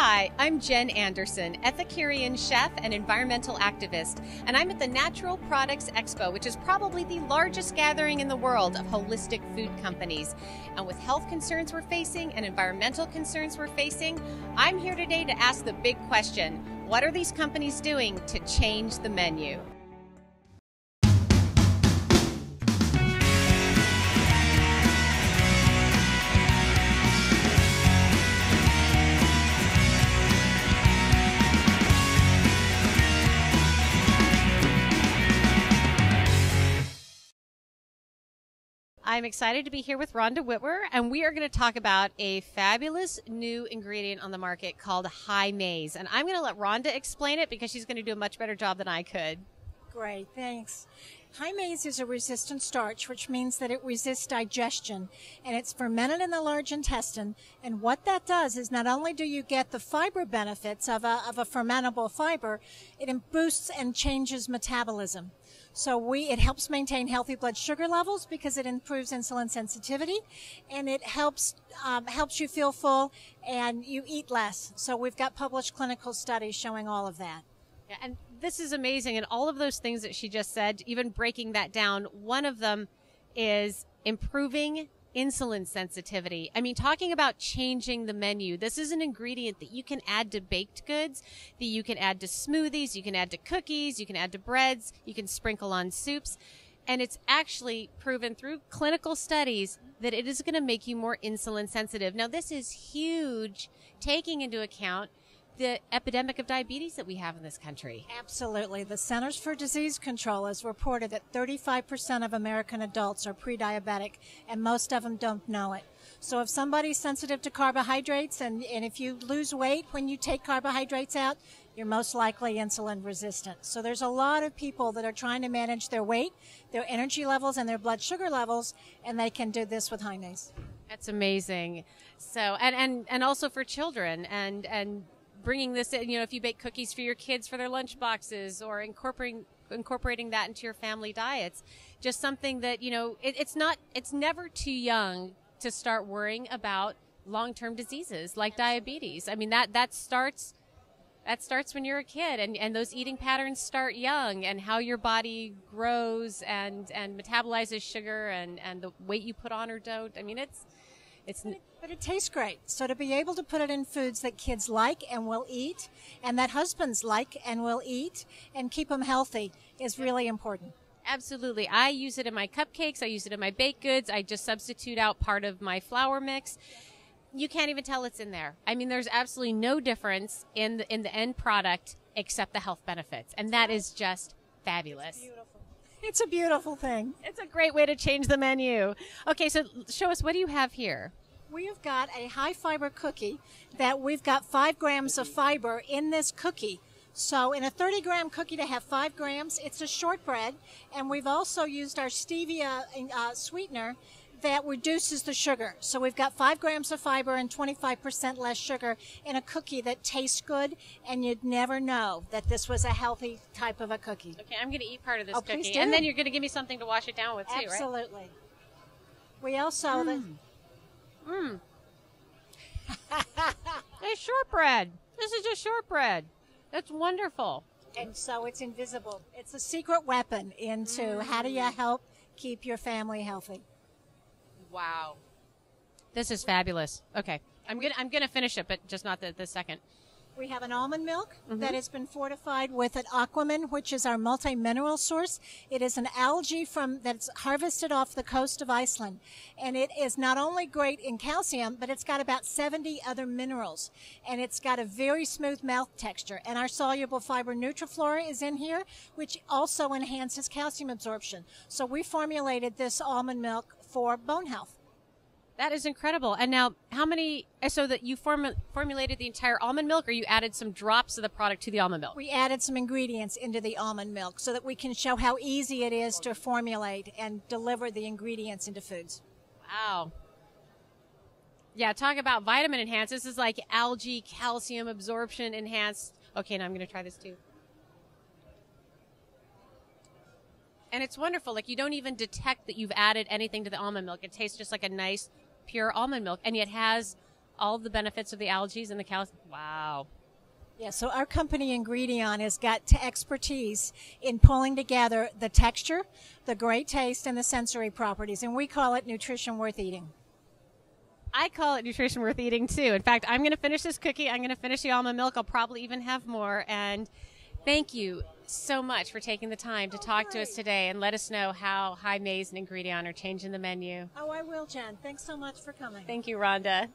Hi, I'm Jen Anderson, Ethicurian chef and environmental activist, and I'm at the Natural Products Expo, which is probably the largest gathering in the world of holistic food companies. And with health concerns we're facing and environmental concerns we're facing, I'm here today to ask the big question: what are these companies doing to change the menu? I'm excited to be here with Rhonda Whitwer, and we are going to talk about a fabulous new ingredient on the market called high maize. And I'm going to let Rhonda explain it because she's going to do a much better job than I could. Great, thanks. High maize is a resistant starch, which means that it resists digestion, and it's fermented in the large intestine. And what that does is not only do you get the fiber benefits of a fermentable fiber, it boosts and changes metabolism. So it helps maintain healthy blood sugar levels because it improves insulin sensitivity, and it helps you feel full and you eat less. So we've got published clinical studies showing all of that. Yeah, and this is amazing. And all of those things that she just said, even breaking that down, one of them is improving insulin sensitivity. I mean, talking about changing the menu, this is an ingredient that you can add to baked goods, that you can add to smoothies, you can add to cookies, you can add to breads, you can sprinkle on soups. And it's actually proven through clinical studies that it is going to make you more insulin sensitive. Now, this is huge, taking into account the epidemic of diabetes that we have in this country. Absolutely. The Centers for Disease Control has reported that 35% of American adults are pre-diabetic, and most of them don't know it. So if somebody's sensitive to carbohydrates, and if you lose weight when you take carbohydrates out, you're most likely insulin resistant. So there's a lot of people that are trying to manage their weight, their energy levels, and their blood sugar levels, and they can do this with high maize. That's amazing. So, and also for children, and bringing this in, if you bake cookies for your kids for their lunch boxes, or incorporating that into your family diets, just something that, it's never too young to start worrying about long-term diseases like diabetes. I mean, that starts when you're a kid, and those eating patterns start young, and how your body grows and metabolizes sugar and the weight you put on or don't. I mean, But it tastes great. So to be able to put it in foods that kids like and will eat, and that husbands like and will eat, and keep them healthy is really important. Absolutely. I use it in my cupcakes. I use it in my baked goods. I just substitute out part of my flour mix. You can't even tell it's in there. I mean, there's absolutely no difference in the end product except the health benefits. And that is just fabulous. It's beautiful. It's a beautiful thing. It's a great way to change the menu. Okay, so show us, what do you have here? We have got a high fiber cookie that we've got 5 grams of fiber in this cookie. So in a 30-gram cookie to have 5 grams, it's a shortbread. And we've also used our stevia sweetener that reduces the sugar. So we've got 5 grams of fiber and 25% less sugar in a cookie that tastes good, and you'd never know that this was a healthy type of a cookie. Okay, I'm going to eat part of this cookie. Please do. And then you're going to give me something to wash it down with too, right? Absolutely. We also... It's shortbread. This is just shortbread. That's wonderful. And so it's invisible. It's a secret weapon into how do you help keep your family healthy. Wow. This is fabulous. Okay. I'm gonna finish it, but just not the second. We have an almond milk that has been fortified with an aquamin, which is our multi-mineral source. It is an algae that's harvested off the coast of Iceland. And it is not only great in calcium, but it's got about 70 other minerals. And it's got a very smooth mouth texture. And our soluble fiber Nutriflora is in here, which also enhances calcium absorption. So we formulated this almond milk for bone health. That is incredible. And now, so that you formulated the entire almond milk, or you added some drops of the product to the almond milk? We added some ingredients into the almond milk so that we can show how easy it is to formulate and deliver the ingredients into foods. Wow. Yeah, talk about vitamin enhanced. This is like algae calcium absorption enhanced. Okay, now I'm going to try this too. And it's wonderful. Like, you don't even detect that you've added anything to the almond milk. It tastes just like a nice, pure almond milk. And yet has all the benefits of the algae and the calcium. Wow. Yeah, so our company Ingredion has got expertise in pulling together the texture, the great taste, and the sensory properties, and we call it nutrition worth eating. I call it nutrition worth eating, too. In fact, I'm going to finish this cookie. I'm going to finish the almond milk. I'll probably even have more. And thank you so much for taking the time to talk to us today and let us know how High Maize and Ingredion are changing the menu. Oh, I will, Jen. Thanks so much for coming. Thank you, Rhonda.